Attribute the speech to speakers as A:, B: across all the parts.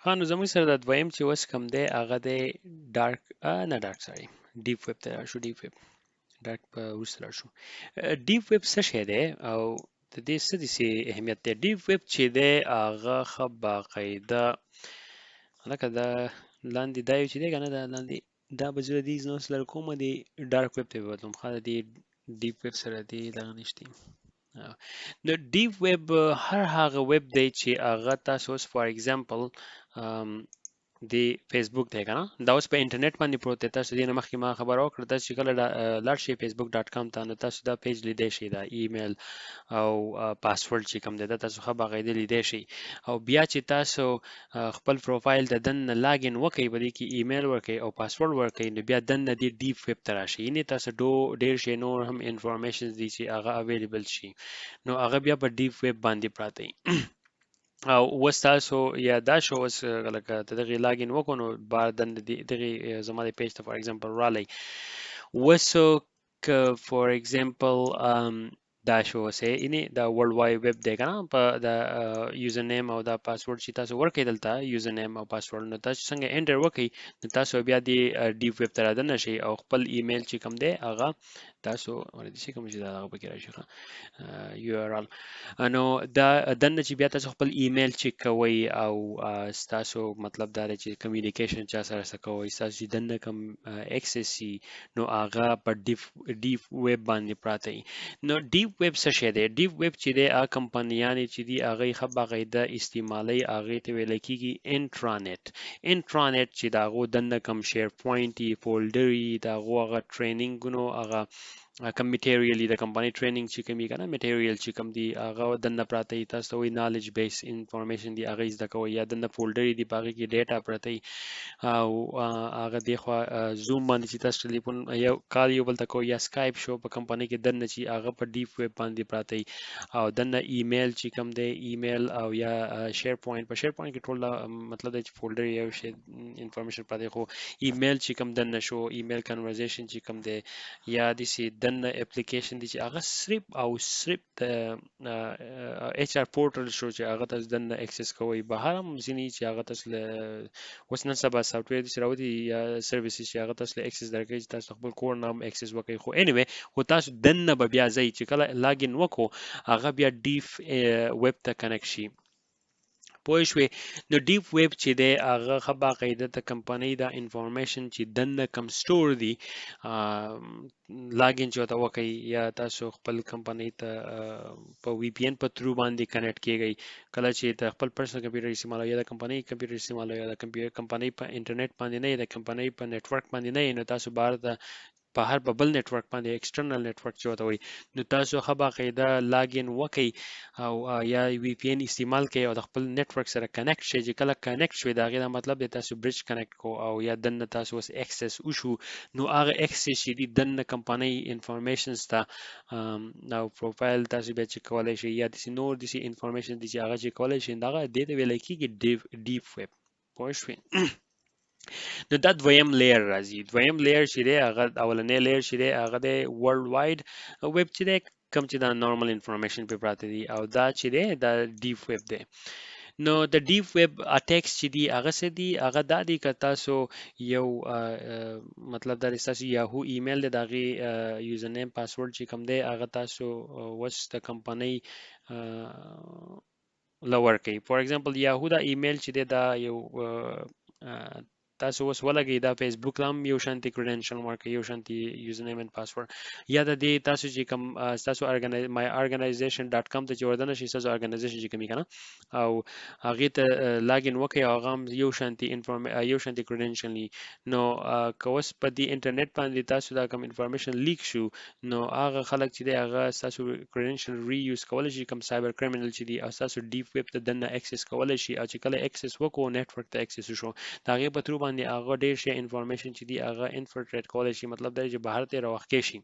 A: ها نو زموږ سره د دویم چې اوس کوم دی هغه دی ډارک نه ډارک سوري ډیپ ویب ته راشو ډیپ ویب ډارک په وروسته راشو ډیپ ویب څه شی دی او د دې څه داسې اهمیت دی ډیپ ویب چې دی هغه ښه باقاعده لکه دا لاندې دا یو چې دی که نه دا لاندې دا به زه د دې نو سره کومه دی ډارک ویب ته بدلوم ښه د دې ډیپ ویب سره دی دغه نشته نو ډیپ ویب هر هغه ویب دی چې هغه تاسو اوس فار ایگزامپل دی فیسبوک دی کنه دا اوس په انټرنیټ باندې پروت دی تاسو دې نه مخکې ما خبر اوکړه تاسو چې کله لاړ شئ facebook.com ته نو تاسو دا پیج لیدای شئ دا ایمیل او پاسورډ چې کوم دی دا تاسو ښه باقاعده لیدای شئ او بیا چې تاسو خپل پروفایل د دننه لاګین وکړئ په دې کې ایمیل ورکړئ او پاسورډ ورکړئ نو بیا دننه دې ډیپ ویب ته راشئ یعنې تاسو ډېر شی نور هم انفارمیشن دي چې هغه اویلیبل شي نو هغه بیا په ډیپ ویب باندې پراته وي او اوس تاسو یا دا شو اوس لکه ته دغې لاګین وکړو نو بار دغې زما د پیج ته فار ایگزامپل رالی اوس که فار ایگزامپل دا شو اوسې یعنې دا ورلډ واید ویب دی که نه په د یوزر نیم او دا پاسورډ چې تاسو ورکړئ دلته یوزر نیم او پاسورډ نو تاسو څنګه انټر وکړئ نو تاسو بیا د ډیپ ویب ته رادننه شئ او خپل ایمیل چې کوم دی هغه تاسو ورته کوم چې دا هغه پکې راشي URL نو دا دنه چې بیا تاسو خپل ایمیل چک کوئ او تاسو مطلب دا دی چې کمیونیکیشن چا سره څه کوئ تاسو چې دنه کوم اکسس شي نو هغه په ډیپ ویب باندې پراته وي نو ډیپ ویب څه شی دی ډیپ ویب چې دی هغه کمپنیانې چې دي هغه یې ښه باقاعده استعمالوي هغې ته ویلی کېږي انټرانیټ چې د هغو دننه کوم شیر پوینټ یي فولډر یي د هغو هغه ټریننګونو هغه کوم میټیریل د کمپنۍ ټریننګ چې کوم کنه میټیریل چې کوم دی هغه دنه پراته وي تاسو ته وایي نالج بیس انفارمیشن دی هغه زده کوئ یا دنه فولډر دی په هغې کې ډیټا پراته وي او هغه دېخوا زوم باندې چې تاسو ټلیفون یو کال یو بل ته کوئ یا سکایپ شو په کمپنۍ کې دنه چې هغه په ډیپ ویب باندې پراته وي او دنه ایمیل چې کوم دی ایمیل او یا شیر پوینټ په شیر پوینټ کې ټول مطلب دی چې فولډر یو شی انفارمیشن پراته خو ایمیل چې کوم دنه شو ایمیل کنورزیشن چې کوم دی یا داسې دننه اپلیکیشن دي چې هغه صرف د ایچ آر پورټل شو چې هغه تاسو دننه اکسس کوئ بهر هم ځینې چې هغه تاسو له اوس نن سبا سافټویر داسې راوتي یا سرویسز چې هغه تاسو له اکسس درکوي چې تاسو خپل کور نه هم اکسس وکړئ خو انیوی خو تاسو دننه به بیا ځئ چې کله لاګین وکړو هغه بیا ډیپ ویب ته کنیکټ شي پوه شوې نو ډیپ ویب چې دی هغه ښه باقاعده د کمپنۍ دا انفارمیشن چې دننه کم سټور دي لاګین چې ورته وکئ یا تاسو خپل کمپنۍ ته په وی پی ان په تھرو باندې کنیکټ کیږئ کله چې د خپل پرسنل کمپیوټر استعمالوئ یا د کمپنۍ کمپیوټر استعمالوئ یا د کمپنۍ په انټرنیټ باندې نه د کمپنۍ په نیټورک باندې نه نو تاسو بهر ته په هر بل نیټورک باندې ایکسټرنل نیټورک چې ورته وایي نو تاسو ښه باقاعده لاګین وکئ او یا وی پی ان استعمال کړئ او د خپل نیټورک سره کنیکټ شئ چې کله کنیکټ شوئ د هغې دا مطلب دی تاسو برج کنیکټ کو او یا دننه تاسو اوس اکسس وشو نو هغه اکسس چې دي دننه کمپنۍ انفارمیشنز ته او پروفایل تاسو بیا چک کولی شئ یا داسې نور داسې انفارمیشن دي چې هغه چک کولی شئ هغه دې ته ویلی کېږي ډیپ ویب پوه شوې نو دا دویم لیر راځي دویم لیر چې دی هغه اولنی لیر چې دی هغه دی ورلډ واید ویب چې دی کوم چې دا نارمل انفارمیشن پې پراته دي او دا چې دی دا ډیپ ویب دی نو د ډیپ ویب اټیکس چې دي هغه څه دي هغه دا دي که تاسو یو مطلب دا دی ستاسو یاهو ایمیل دی د هغې یوزر نیم پاسورډ چې کوم دی هغه تاسو اوس د کمپنۍ له ورکوي فار ایگزامپل یاهو دا ایمیل چې دی دا یو تاسو اوس ولګئ دا فیسبوک هم یو شانتي کریډنشل ورکوي یو شانتي یوزر نیم اینڈ پاسورډ یا د دې تاسو چې کوم تاسو مای ارګنایزیشن ډاټ کام ته چې وردنه شئ ستاسو ارګنایزیشن چې کوم کنه او هغې ته لاګین وکړئ او هغه هم یو شانتي کریډنشل وي نو که اوس په دې انټرنیټ باندې تاسو دا کوم انفارمیشن لیک شو نو هغه خلک چې دی هغه ستاسو کریډنشل ری یوز کولی شي کوم سایبر کرمینل چې دي او ستاسو ډیپ ویب ته دننه اکسس کولی شي او چې کله اکسس وکړو نیټورک ته اکسس وشو د هغې په تھرو باندې هغه ډېر شی انفارمیشن چې دي هغه انفلټریټ کولی شي مطلب دا چې بهر ته راوښکې شي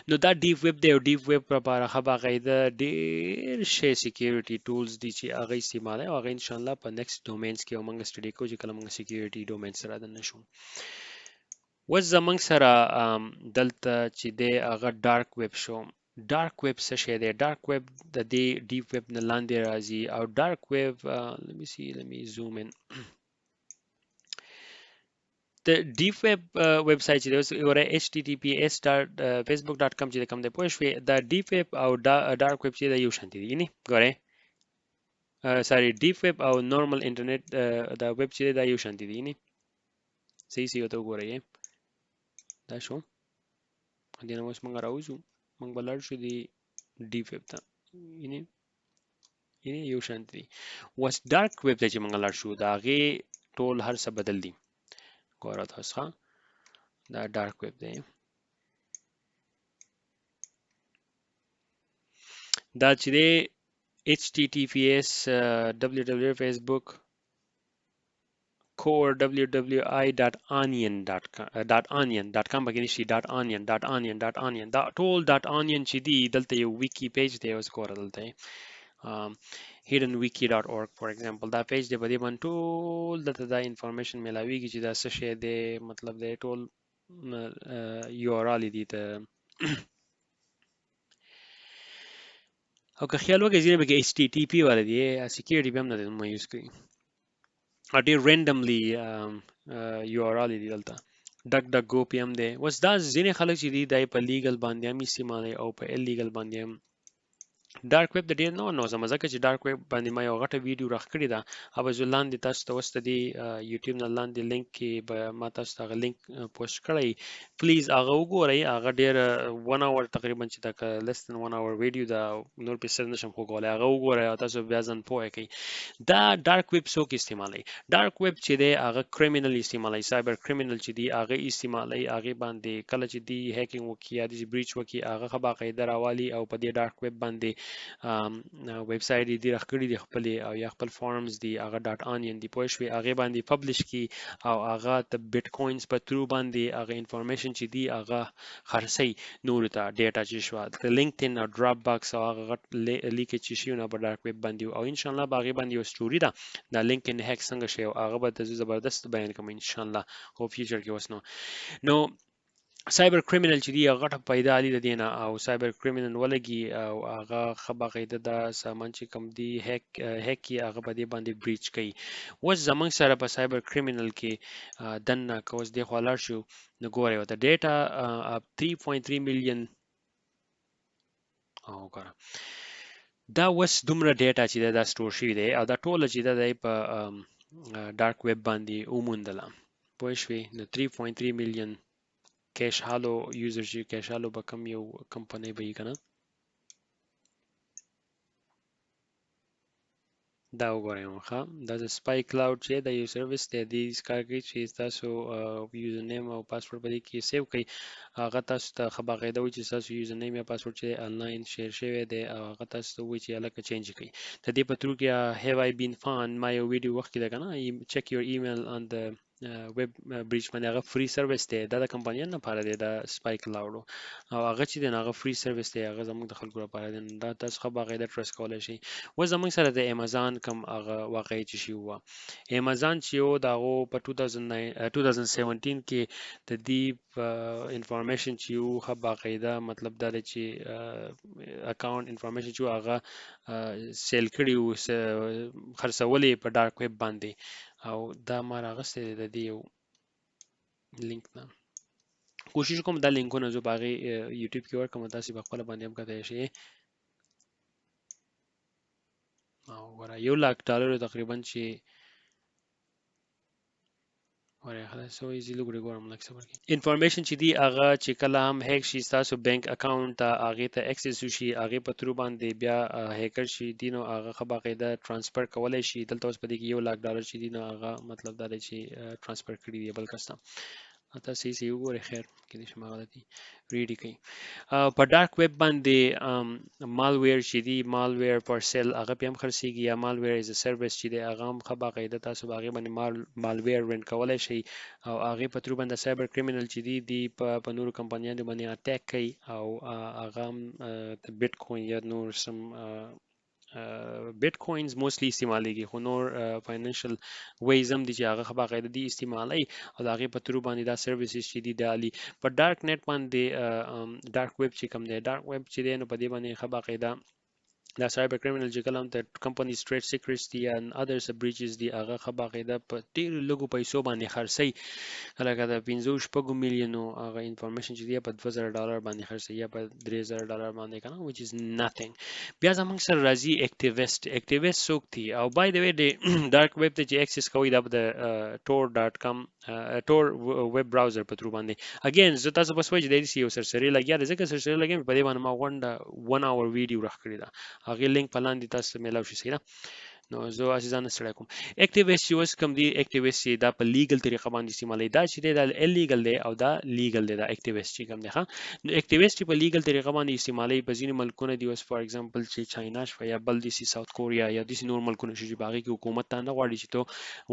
A: نو دا ډیپ ویب دی او ډیپ ویب لپاره ښه باقاعده ډېر شی سیکیورټي ټولز دي چې هغه استعمالوي او هغه انشاءالله په نیکسټ ډومینز کې موږ سټډي کوو چې کله موږ سیکیورټي ډومین سره دننه شو اوس زموږ سره دلته چې دی هغه ډارک ویب شو ډارک ویب څه شی دی ډارک ویب د دې ډیپ ویب نه لاندې راځي او ډارک ویب let me zoom in د ډیپ ویب ویب سایټ چې دی اوس ګوره https.facebook.com چې کوم دی پوه شوې دا ډیپ ویب او ډارک ویب چې دی یو شان دي یعنی ګوره سوري ډیپ ویب او نورمال انټرنیټ دا ویب چې دی دا یو شان دي یعنی صحیح صحیح ته وګورئ دا شو دې نو اوس موږ راوځو موږ بلل شو دی ډیپ ویب ته یعنی یو شان دي وس ډارک ویب ته چې موږ لاړ شو دا غي ټول هر څه بدل دي ګوره تاسو دا ډارک ویب دی دا چې دی https www facebook core www.onion.com بګی نشي .onion دا ټول .onion چې دی دلته یو ویکی پیج دی اوس ګوره دلته hiddenwiki.org for example دا پیج دی باندې باندې ټول دلته دا انفارمیشن ملاویږي چې دا څه شی دی مطلب دی ټول URL دي ته او که خیال وکړئ ځینې پکې HTTP والا دی سکیورټي به هم نه ما یوز کوي ډېر randomly URL دي دلته ډک ډک ګو پی هم دی اوس دا ځینې خلک چې دي دای په لیګل باندې هم استعمالوي او په الیګل باندې هم ډارک ویب د ډیر نو زما ځکه چې ډارک ویب باندې ما یو غټه ویډیو راخکړې ده او زه لاندې تاسو ته وسته دی یوټیوب نه لاندې لینک کې به ما تاسو ته لینک پوسټ کړی پلیز هغه وګورئ هغه ډیر 1 اور تقریبا چې دا less than 1 اور ویډیو دا نور په سر نشم خو کولای هغه وګورئ تاسو بیا ځان پوهه کړئ دا ډارک ویب څوک استعمالوي ډارک ویب چې دی هغه کریمینل استعمالوي سایبر کریمینل چې دی هغه استعمالوي هغه باندې کله چې دی هیکینګ وکړي یا د بریچ وکړي هغه باقاعده راوالي او په دې ډارک ویب باندې ویب سایټ دی راخکړي دي خپل او یا خپل فارمز دی هغه .onion دی پوه شوي هغه باندې پبلش کی او هغه ته بیت کوینز په ترو باندې هغه انفارمیشن چې دی هغه خرڅي نور ته ډیټا چې شو د لینکډین او ډراپ باکس او هغه لیک چې شي نه په ډارک ویب باندې او ان شاء الله باغې باندې یو سټوري ده دا لینکډین هک څنګه شي او هغه به زبردست بیان کوم ان شاء الله خو فیوچر کې وسنو نو سایبر کریمینل چې دی غټه پیدا علی د دینه او سایبر کریمینل ولګي او هغه خبره قاعده د سامان چې کم دی هک کی هغه په دې باندې بریچ کوي و زمنګ سره په سایبر کریمینل کې دنه کوس دی خلار شو نو ګوره وته ډیټا 3.3 میلیون او ګوره دا وس دومره ډیټا چې دا سٹور شوی دی او دا ټول چې دا په ډارک ویب باندې اوموندله پوه شوي نو 3.3 میلیون کیش هالو یوزر چې کیش هالو به کم یو کمپنی به یې کنه دا وګورئ ښه دا د سپای کلاود چې دا یو سرویس دی د ښکار کوي چې تاسو یوزر نیم او پاسورډ په دې کې سیو کړئ هغه تاسو ته باقاعده وایي چې تاسو یوزر نیم یا پاسورډ چې انلاین شیر شوی دی او هغه تاسو ته وایي چې الکه چینج کړئ د دې په ترو کې هیو آی بین فان ما یو ویډیو وخت کې ده کنه چیک یور ایمیل ان د ویب بریچ باندې هغه فری سرویس دی دا د کمپنیانو لپاره دی دا سپای کلاود او هغه چې دی هغه فری سرویس دی هغه زموږ د خلکو لپاره دی دا تاسو خو باقاعده ټرست کولای شئ و زموږ سره د امازون کم هغه واقعي چې شی وو امازون چې یو داغه په 2017 کې د دې انفارمیشن چې یو خو باقاعده مطلب دا دی چې اکاونټ انفارمیشن چې هغه سیل کړي او خرڅولې په ډارک ویب باندې او دا ما راغسته د دې یو لینک نه کوشش کوم دا لینکونه زو باغې یوټیوب کې ورکوم تاسو په خپل باندې هم کته شي او ورا $1,00,000 تقریبا چې ورای خلاص سو ایزی لګوري ګورم لکه صبر کی انفارمیشن چې دی هغه چې کله هم هیک شي تاسو بانک اکاونټ ته هغه ته اکسس وشي هغه په ترو باندې بیا هیکر شي دینو هغه خبره ترانسفر کولای شي دلته اوس په دې کې $1,00,000 چې دینو هغه مطلب دا دی چې ترانسفر کړی دی بل کسته تاسو یې وګورئ خیر کې دې شمه غلطي ریډي کوي په ډارک ویب باندې مالویر چې دی مالویر پر سیل هغه په هم خرڅيږي یا مالویر از ا سرویس چې دی هغه هم خبره قاعده تاسو باغې باندې مالویر رنټ کولای شي او هغه په تر باندې سایبر کریمینل چې دی په نورو کمپنیانو باندې اٹیک کوي او هغه بیت کوین یا نور سم بیت کوینز موستلی استعمالېږي خو نور فاینانشل ویز هم دي چې هغه باقاعده دي استعمالي او د هغې په ترو باندې دا سرویسز چې دي د علي په ډارک نیټ باندې ډارک ویب چې کوم دی ډارک ویب چې دی نو په دې باندې ښه باقاعده دا سایبر کریمینل چې کله هم د کمپنیز ټریډ سیکریټس دي ان ادرس بریچز دي هغه ښه باقاعده په ډېرو لږو پیسو باندې خرڅوي لکه د 15 شپږو میلیونو هغه انفارمیشن چې دی په $2000 باندې خرڅوي یا په $3000 باندې کنه which is nothing بیا زموږ سره راځي اکټیویست څوک دي او بای د وی د ډارک ویب ته چې اکسس کوي دا د tor.com tor ویب براوزر په تر باندې اگین زه تاسو بس وایي د دې یو سرسری لګیا د ځکه سرسری لګیا په دې باندې ما غونډه 1 اور ویډیو راخ کړی دا هغه لینک په لاندې تاسو ملاو شي سره نو زه عزیزانو سره کوم اکټیویست یوز کوم دی اکټیویست دا په لیګل طریقه باندې استعمالي دا چې دا الیګل دی او دا لیګل دی دا اکټیویست چې کوم دی ها نو اکټیویست په لیګل طریقه باندې استعمالي په ځینې ملکونو دی اوس فار ایگزامپل چې چاینا شو یا بل دي ساوث کوریا یا دي نور ملکونو چې باغی کې حکومت ته نه غواړي چې ته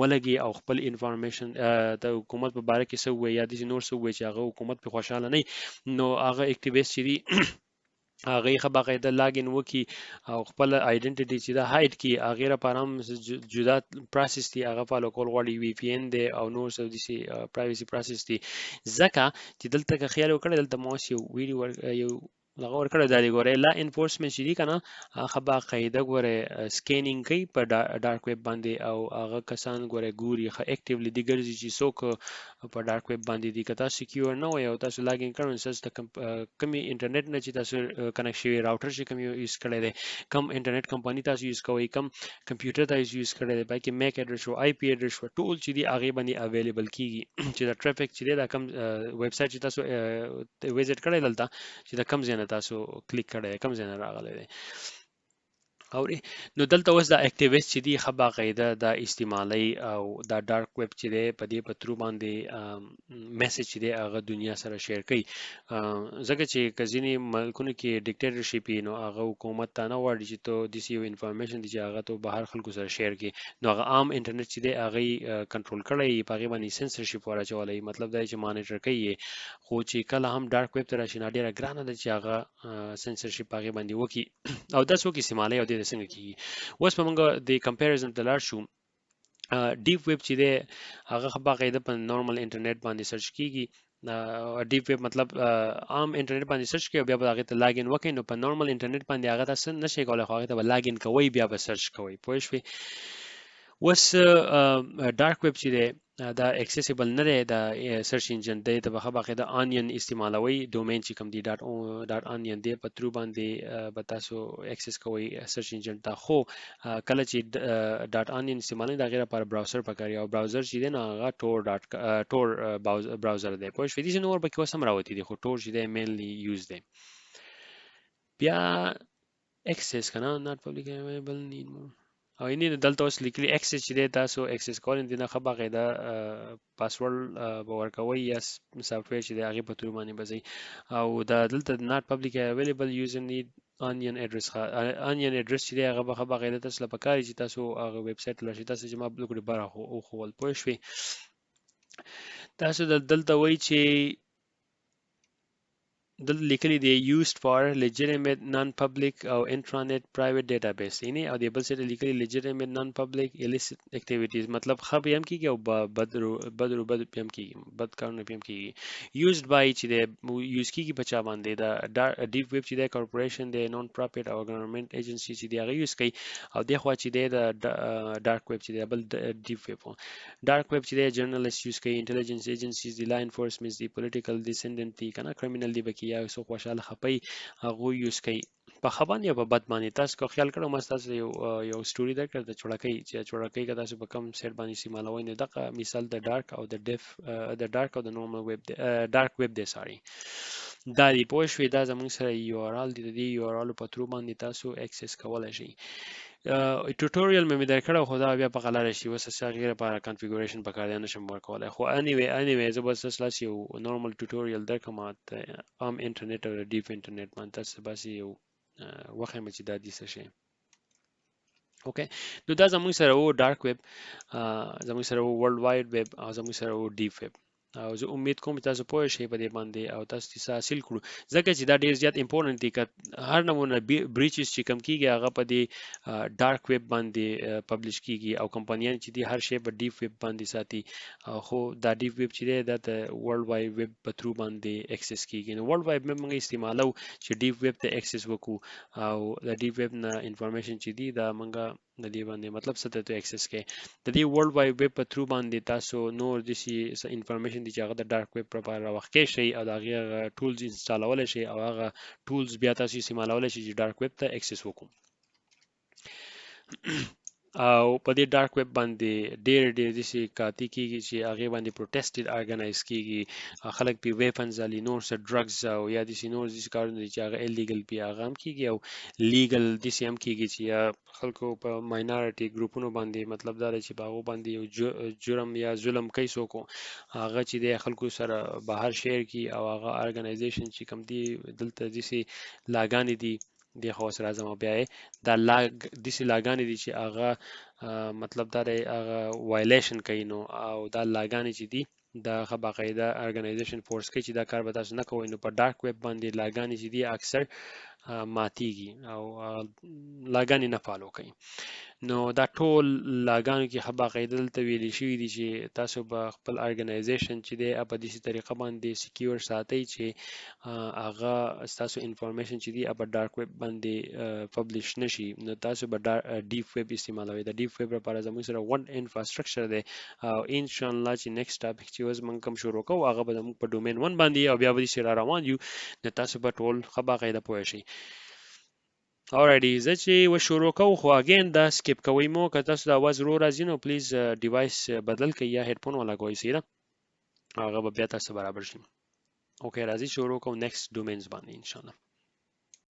A: ولګي او خپل انفارمیشن د حکومت په باره کې څه وي یا دي نور څه وي چې هغه حکومت په خوشاله نه نو هغه اکټیویست چې هغه ښه باقاعده لاګین وکي او خپل آیډنټیټي چې دا هایډ کی هغه لپاره هم جدا پروسس دی هغه فالو کول غواړي وی پی ان دی او نور څه دي پرایویسي پروسس دی ځکه چې دلته که خیال وکړئ دلته مو یو ویډیو یو لغه ورکړه د دې ګوره لا انفورسمنت چې دی کنه هغه باقاعده ګوره سکینینګ کوي په ډارک ویب باندې او هغه کسان ګوره ګوري ښه اکټیولی دی ګرځي چې څوک په ډارک ویب باندې دی که تاسو سکیور نه وي او تاسو لاګین کړئ تاسو د کمی انټرنیټ نه چې تاسو کنیکټ شوی راوټر چې کوم یوز کړی دی کم انټرنیټ کمپنی تاسو یوز کوئ کم کمپیوټر تاسو یوز کړی دی پکې میک اډرس او آی پی اډرس او ټول چې دی هغه باندې اویلیبل کیږي چې دا ټریفیک چې دی دا کم ویب سټ چې تاسو ویزټ کړی دلته چې دا کم ځای نه تاسو کلیک کړی کم ځای نه راغلی دی او نو دلته اوس دا اکټیویست چې دی ښه باقاعده دا استعمالي او دا ډارک ویب چې دی په دې په ترو باندې میسج چې دی هغه دنیا سره شیر کوي ځکه چې کزینی ملکونو کې ډیکټیټرشپ نو هغه حکومت ته نه غواړي چې ته د یو انفارمیشن دی چې هغه ته بهر خلکو سره شیر کړي نو هغه عام انټرنیټ چې دی هغه کنټرول کړي په هغه باندې سنسرشپ ورچولای مطلب دا چې مانیټر کوي خو چې کله هم ډارک ویب ته راشي نه ډیره ګرانه ده چې هغه سنسرشپ هغه باندې وکي او دا څوک استعمالي او د څنګه کیږي اوس په موږ د کمپیریزن ته لاړ شو ډیپ ویب چې دی هغه باقاعده په نورمال انټرنیټ باندې سرچ کیږي ډیپ ویب مطلب عام انټرنیټ باندې سرچ کوي بیا به هغه ته لاګین وکړي نو په نورمال انټرنیټ باندې هغه تاسو نشئ کولای خو هغه ته لاګین کوي بیا به سرچ کوي پوه شئ اوس ډارک ویب چې دی دا اکسیسیبل نه دی دا سرچ انجن دی د باقاعده انین استعمالوي ډومین چې کوم دی ډاټ انین دی په ترو باندې به تاسو اکسس کوئ سرچ انجن ته خو کله چې ډاټ انین استعمالوي دا غیر لپاره براوزر پکاري او براوزر چې دی نه هغه ټور براوزر دی پوه شئ دې نور به کې اوس هم راوتی دي خو ټور چې دی مینلی یوز دی بیا اکسس کنه ناٹ پبلک اویلیبل نیډ مور او یعنی دلته اوس لیکلي اکسس چې دی تاسو اکسس کولای دي نه خه باقاعده پاسورډ به ورکوي یا سافټویر چې دی هغه په تور باندې بځي او دا دلته ناٹ پبلک اویلیبل یوزر نیډ انین اډرس انین اډرس چې دی هغه به باقاعده تاسو لپاره کاری چې تاسو هغه ویب سټ لرئ تاسو چې ما بل کړي بار او خول پوه شئ تاسو دلته وایي چې دلته لیکلي دی used for legitimate non-public او intranet private database یعنی او د بل څه لیکلي legitimate non-public illicit activities مطلب خب هم کیږي او بد هم کیږي بد کارونه هم کیږي used by چې دی یوز کیږي په چا باندې دا ډیپ ویب چې دی کارپوریشن دی نون پروفټ او ګورنمنت ایجنسی چې دی هغه یوز کوي او د خوا چې دی د ډارک ویب چې دی بل ډیپ ویب ډارک ویب چې دی جرنالیست یوز کوي انټيليجنس ایجنسیز دی لا انفورسمنت دی پولیټیکل ډیسندنت دی کنه کرمینل دی بکی یا څو خوشاله خپي هغه یوز کوي په خبان یا په بد باندې تاسو کو خیال کړو مست تاسو یو سټوري درکړه د چړکۍ چې چړکۍ کا تاسو په کم سیټ باندې استعمالوي نه دغه مثال د ډارک او د ډیف د ډارک او د نورمال ویب ډارک ویب دی ساري دا دی پوه شوي دا زموږ سره یو ار ال دی د یو ار ال په ترو باندې تاسو اکسس کولای شئ ټوټوریال مې درکړو خو دا بیا په غلار شي وسه غیر لپاره کنفیګوریشن پکار دی نشم ورکولای خو انیوي زه بس لاس یو نورمال ټوټوریال درکم عام انټرنیټ او ډیپ انټرنیټ باندې تاسو بس یو وخت مې چې دا دي څه شي اوکې نو دا زموږ سره وو ډارک ویب زموږ سره وو ورلد وایډ ویب او زموږ سره وو ډیپ ویب او زه امید کوم چې تاسو پوه شئ په دې باندې او تاسو یې حاصل کړو ځکه چې دا ډیر زیات امپورټنت دي که هر نمونه بریچز چې کم کیږي هغه په دې ډارک ویب باندې پبلش کیږي او کمپنیان چې دي هر شی په ډیپ ویب باندې ساتي خو دا ډیپ ویب چې دی دا د ورلد وایډ ویب په تھرو باندې اکسس کیږي نو ورلد وایډ ویب موږ استعمالو چې ډیپ ویب ته اکسس وکړو او د ډیپ ویب نه انفارمیشن چې دی دا موږ د دې باندې مطلب څه ته اکسس کې د دې ورلد وایډ ویب په تھرو باندې تاسو نور د شي انفارمیشن دي چې هغه د ډارک ویب لپاره راوخکې شي او د هغه ټولز انسټالول شي او هغه ټولز بیا تاسو استعمالول شي چې ډارک ویب ته اکسس وکړو او په دې ډارک ویب باندې ډېر داسې کاتی کیږي چې هغه باندې پروټیسټ ارګنایز کیږي خلک په ویپنز علي نور سره ډرګز او یا داسې نور داسې کارونه چې هغه الیګل په هغه هم کیږي او لیګل داسې هم کیږي چې یا خلکو په ماینورټي ګروپونو باندې مطلب دا دی چې په هغه باندې یو جرم یا ظلم کوي څوک هغه چې د خلکو سره بهر شیر کی او هغه ارګنایزیشن چې کم دی دلته داسې لاګانې دي د خو سره اعظم بیا دا لاګ داسې لاګانې دي چې هغه مطلب دا دی هغه وایلیشن کوي نو او دا لاګانې چې دي دا باقاعده ارګنایزیشن فورس کوي چې دا کار به تاسو نه کوئ نو په ډارک ویب باندې لاګانې چې دي اکثر ماتیږي او لاګانې نه فالو کوي نو دا ټول لاګانو کې باقاعده دلته ویلي شوي دي چې تاسو به خپل ارګنایزیشن چې دی په داسې طریقه باندې سکیور ساتئ چې هغه تاسو انفارمیشن چې دی په ډارک ویب باندې پبلش نشي نو تاسو به ډیپ ویب استعمالوي د ډیپ ویب لپاره زموږ سره ون انفراستراکچر دی او ان شاء الله چې نیکسټ ټاپک چې اوس موږ کوم شروع کوو هغه به زموږ په ډومین 1 باندې او بیا به سره روان یو نو تاسو به ټول باقاعده پوه شئ Alrighty زه چې و شروع کوم خو اگین دا سکیپ کوئ مو که تاسو د اواز رو راځي نو پلیز ډیوایس بدل کړئ یا هیډفون ولګوئ سیده هغه به بیا تاسو برابر شي اوکې راځي شروع کوم نیکسټ ډومینز باندې ان شاء الله